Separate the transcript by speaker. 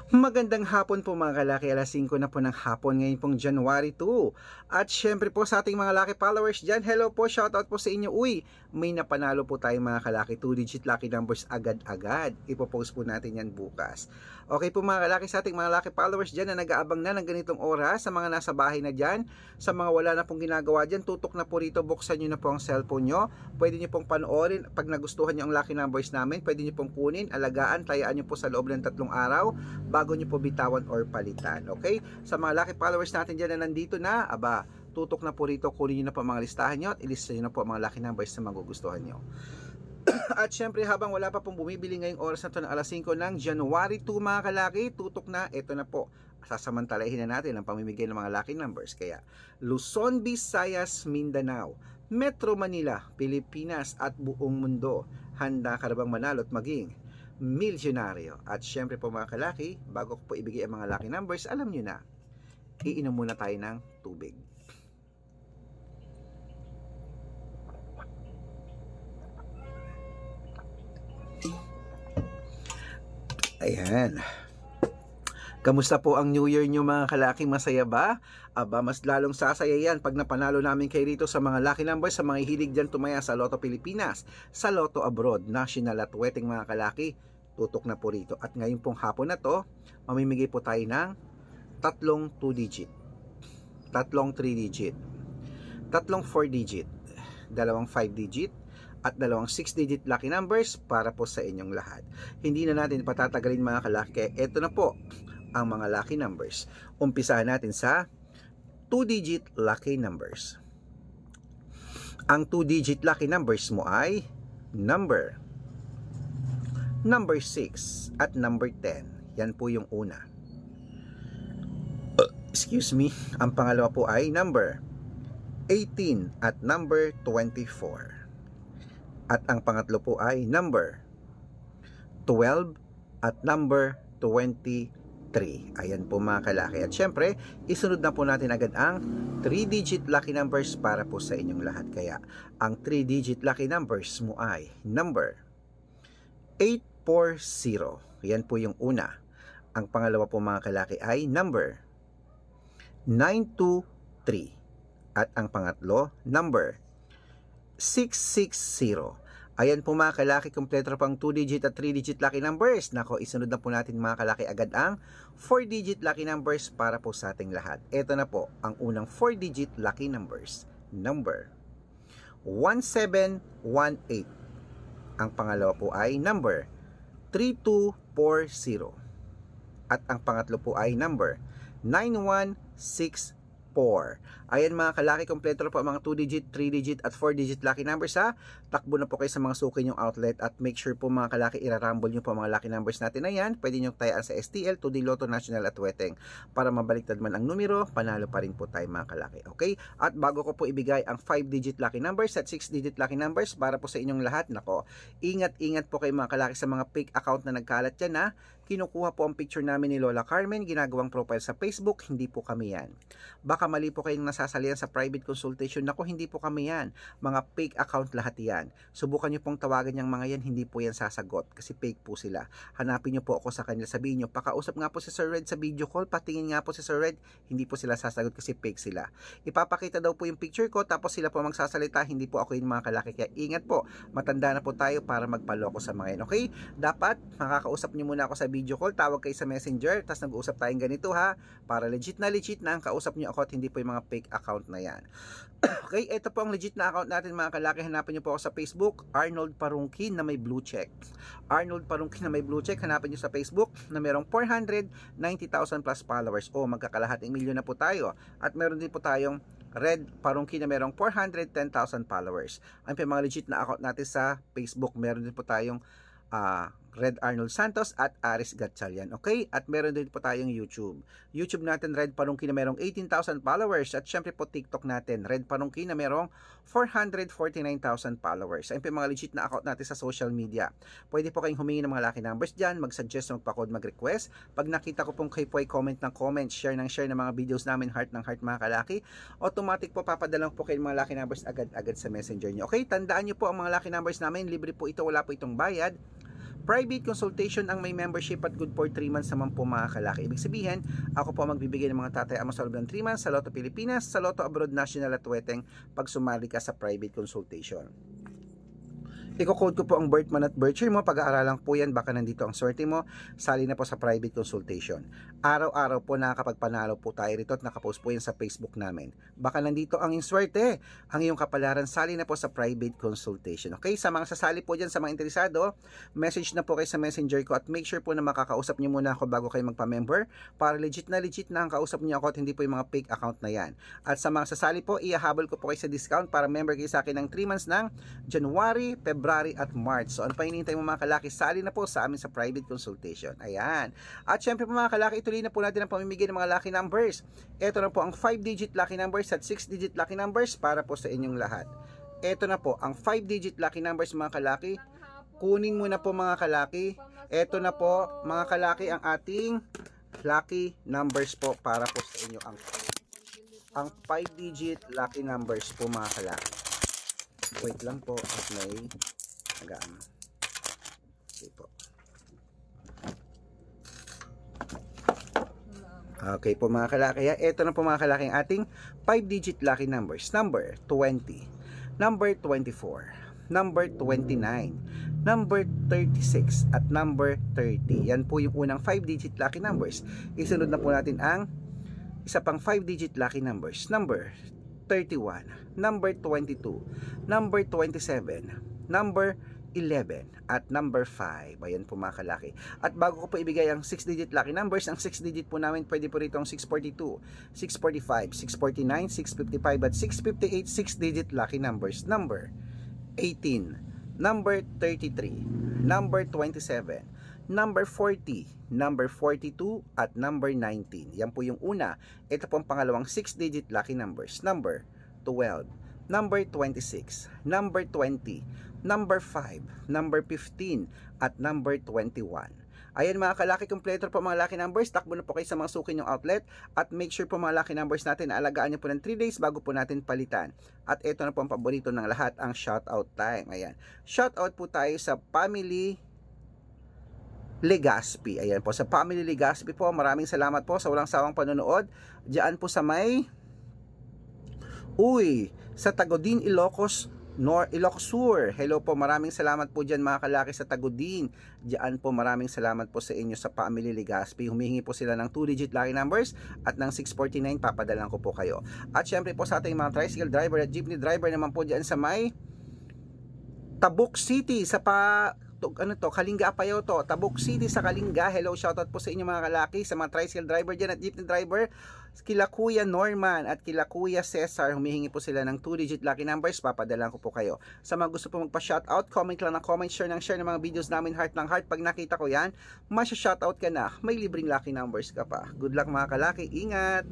Speaker 1: Magandang hapon po mga kalaki, alas 5 na po ng hapon ngayon pong January 2. At syempre po sa ating mga lucky followers dyan, hello po, shoutout po sa inyo. Uy, may napanalo po tayo mga kalaki, 2-digit lucky numbers agad-agad. Ipopost po natin yan bukas. Okay po mga kalaki, sa ating mga lucky followers dyan na nag-aabang na ng ganitong oras, sa mga nasa bahay na dyan, sa mga wala na pong ginagawa dyan, tutok na po rito, buksan nyo na po ang cellphone nyo. Pwede nyo pong panoorin, pag nagustuhan nyo ang lucky numbers namin, pwede nyo pong kunin, alagaan, tayaan nyo po sa loob ng 3 araw bago nyo po bitawan or palitan. Okay? Sa mga lucky followers natin dyan na nandito na, aba, tutok na po rito, kunin nyo na po mga listahan nyo at ilista nyo na po mga lucky numbers na magugustuhan nyo. At syempre habang wala pa pong bumibili ngayong oras na ito ng alas 5 ng January 2 mga kalaki, tutok na, ito na po. Sasamantalahin na natin ang pamimigay ng mga lucky numbers. Kaya Luzon, Visayas, Mindanao, Metro Manila, Pilipinas at buong mundo, handa ka na bang manalo at maging milyonaryo? At syempre po mga kalaki, bago ko po ibigay ang mga lucky numbers, alam nyo na, iinom muna tayo ng tubig. Ayan. Kamusta po ang New Year nyo mga kalaki? Masaya ba? Aba, mas lalong sasaya yan pag napanalo namin kayo rito sa mga lucky numbers, sa mga hilig dyan tumaya sa Lotto Pilipinas, sa Lotto Abroad, National at Wedding mga kalaki. Tutok na po rito. At ngayon pong hapon na to, mamimigay po tayo ng tatlong 2-digit, tatlong 3-digit, tatlong 4-digit, dalawang 5-digit, at dalawang 6-digit lucky numbers para po sa inyong lahat. Hindi na natin patatagalin mga kalaki. Ito na po ang mga lucky numbers. Umpisahan natin sa 2-digit lucky numbers. Ang 2-digit lucky numbers mo ay number 6 at number 10. Yan po yung una. Excuse me. Ang pangalawa po ay number 18 at number 24. At ang pangatlo po ay number 12 at number 23. Ayan po mga kalaki. At syempre, isunod na po natin agad ang 3-digit lucky numbers para po sa inyong lahat. Kaya, ang 3-digit lucky numbers mo ay number 840. Yan po yung una. Ang pangalawa po mga kalaki ay number 923. At ang pangatlo, number 660. Ayan po mga kalaki, kompleto pang 2-digit at 3-digit lucky numbers. Nako, isunod na po natin mga kalaki agad ang 4-digit lucky numbers para po sa ating lahat. Ito na po ang unang 4-digit lucky numbers. Number 1718. Ang pangalawa po ay number 3240. At ang pangatlo po ay number 9164. Ayan mga kalaki, kompleto na po ang mga 2-digit, 3-digit at 4-digit lucky numbers ha. Takbo na po kayo sa mga suki nyong outlet at make sure po mga kalaki, irarumble nyo po mga lucky numbers natin na yan. Pwede nyo tayaan sa STL, 2D Lotto, National at Wedding. Para mabaliktad man ang numero, panalo pa rin po tayo mga kalaki. Okay? At bago ko po ibigay ang 5-digit lucky numbers at 6-digit lucky numbers para po sa inyong lahat, nako, ingat-ingat po kayo mga kalaki sa mga fake account na nagkalat dyan ha. Kinukuha po ang picture namin ni Lola Carmen, ginagawang profile sa Facebook, hindi po kami yan. Baka mali po kayong nasasalihan sa private consultation, nako hindi po kami yan. Mga fake account lahat yan. Subukan nyo pong tawagan yung mga yan, hindi po yan sasagot kasi fake po sila. Hanapin nyo po ako sa kanila, sabihin nyo, pakausap nga po si Sir Red sa video call, patingin nga po si Sir Red, hindi po sila sasagot kasi fake sila. Ipapakita daw po yung picture ko, tapos sila po magsasalita, hindi po ako yung mga kalaki. Kaya ingat po, matanda na po tayo para magpaloko sa mga yan. Okay? Dapat makakausap nyo muna ako sa video call, tawag kayo sa messenger, tapos nag-uusap tayong ganito ha, para legit na ang kausap nyo ako at hindi po yung mga fake account na yan. Okay, ito po ang legit na account natin mga kalaki. Hanapin nyo po ako sa Facebook, Arnold Parungkin na may blue check. Arnold Parungkin na may blue check, hanapin nyo sa Facebook na merong 490,000 plus followers. O magkakalahating milyon na po tayo. At meron din po tayong Red Parungkin na merong 410,000 followers. Ang mga legit na account natin sa Facebook, meron din po tayong Red Arnold Santos at Aris Gatchalian. Okay? At meron din po tayong YouTube. YouTube natin, Red Parungkin na merong 18,000 followers. At syempre po TikTok natin, Red Parungkin na merong 449,000 followers. Ayun po yung mga legit na account natin sa social media. Pwede po kayong humingi ng mga lucky numbers dyan, mag-suggest, magpa-code, mag-request. Pag nakita ko pong kayo po ay comment ng comment, share ng mga videos namin, heart ng heart mga kalaki, automatic po papadalang po kayo mga lucky numbers agad-agad sa messenger nyo. Okay? Tandaan nyo po ang mga lucky numbers namin, libre po ito, wala po itong bayad. Private consultation ang may membership at good for 3 months naman po mga kalaki. Ibig sabihin, ako po magbibigay ng mga tatay ama sa loob ng 3 months sa Lotto Pilipinas, sa Lotto Abroad National at Weteng pag sumali ka sa private consultation. Iko-code ko po ang birth month at birth year mo. Pag-aaralan po yan, baka nandito ang swerte mo. Sali na po sa private consultation. Araw-araw po nakakapagpanalo po tayo rito at nakapost po yan sa Facebook namin. Baka nandito ang swerte, ang iyong kapalaran. Sali na po sa private consultation. Okay, sa mga sasali po dyan, sa mga interesado, message na po kayo sa messenger ko at make sure po na makakausap nyo muna ako bago kayo magpa-member para legit na ang kausap nyo ako at hindi po yung mga fake account na yan. At sa mga sasali po, ihahabol ko po kayo sa discount para member kayo sa akin ng 3 months ng January, February at March. So, ano pa hinihintay mo mga kalaki? Sali na po sa amin sa private consultation. Ayan. At syempre po mga kalaki, ituloy na po natin ang pamimigay ng mga lucky numbers. Ito na po ang 5-digit lucky numbers at 6-digit lucky numbers para po sa inyong lahat. Ito na po ang 5-digit lucky numbers mga kalaki. Kunin mo na po mga kalaki. Ito na po mga kalaki ang ating lucky numbers po para po sa inyo ang 5-digit lucky numbers po mga kalaki. Wait lang po at may nagaan. Okay po. Okay po mga kalaki. Ito na po mga kalaki ang ating 5-digit lucky numbers. Number 20, number 24, number 29, number 36, at number 30. Yan po yung unang 5-digit lucky numbers. Isunod na po natin ang isa pang 5-digit lucky numbers. Number 31, number 22, number 27, number 11, at number 5. Ayan po mga kalaki. At bago ko po ibigay ang 6-digit lucky numbers, ang 6-digit po namin pwede po rito ang 642, 645, 649, 655, at 658 6-digit lucky numbers. Number 18, number 33, number 27, number 40, number 42, at number 19. Yan po yung una. Ito po ang pangalawang 6-digit lucky numbers. Number 12, number 26, number 20, number 5, number 15, at number 21. Ayan mga kalaki, kompleto po mga lucky numbers. Takbo na po kayo sa mga suki nyong outlet at make sure po mga lucky numbers natin na alagaan nyo po ng 3 days bago po natin palitan. At ito na po ang paborito ng lahat, ang shoutout time. Ayan, shoutout po tayo sa Family Legaspi. Ayan po, sa Family Legaspi po, maraming salamat po sa walang sawang panonood. Diyan po sa may sa Tagodin, Ilocos Sur. Hello po, maraming salamat po dyan mga kalaki sa Tagodin. Diyan po maraming salamat po sa inyo sa Family Legaspi. Humihingi po sila ng 2-digit lucky numbers at ng 649, papadalan ko po kayo. At syempre po sa ating mga tricycle driver at jeepney driver naman po dyan sa may Tabuk City, sa Kalinga Apayao to, Tabuk City sa Kalinga. Hello, shoutout po sa inyo mga kalaki, sa mga tricycle driver dyan at jeepney driver, kila Kuya Norman at kila Kuya Cesar. Humihingi po sila ng 2-digit lucky numbers, papadalan ko po kayo. Sa mga gusto po magpa-shoutout, comment lang ng comment, share ng mga videos namin, heart ng heart. Pag nakita ko yan, masya-shoutout ka na, may libreng lucky numbers ka pa. Good luck mga kalaki, ingat!